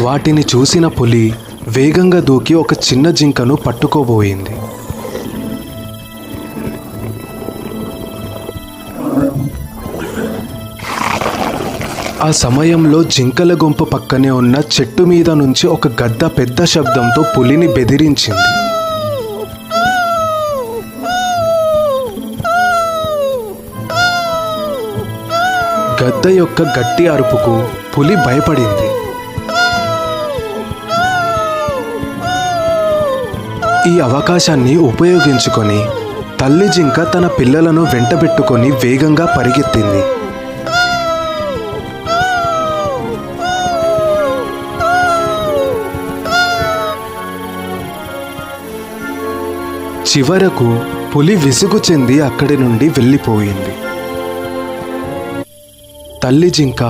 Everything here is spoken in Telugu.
వాటిని చూసిన పులి వేగంగా దూకి ఒక చిన్న జింకను పట్టుకోబోయింది. ఆ సమయంలో జింకల గుంపు పక్కనే ఉన్న చెట్టు మీద నుంచి ఒక గద్ద పెద్ద శబ్దంతో పులిని బెదిరించింది. గద్ద యొక్క గట్టి అరుపుకు పులి భయపడింది. ఈ అవకాశాన్ని ఉపయోగించుకొని తల్లి జింక తన పిల్లలను వెంటబెట్టుకొని వేగంగా పరిగెత్తింది. చివరకు పులి విసుగు చెంది అక్కడి నుండి వెళ్ళిపోయింది. తల్లి జింక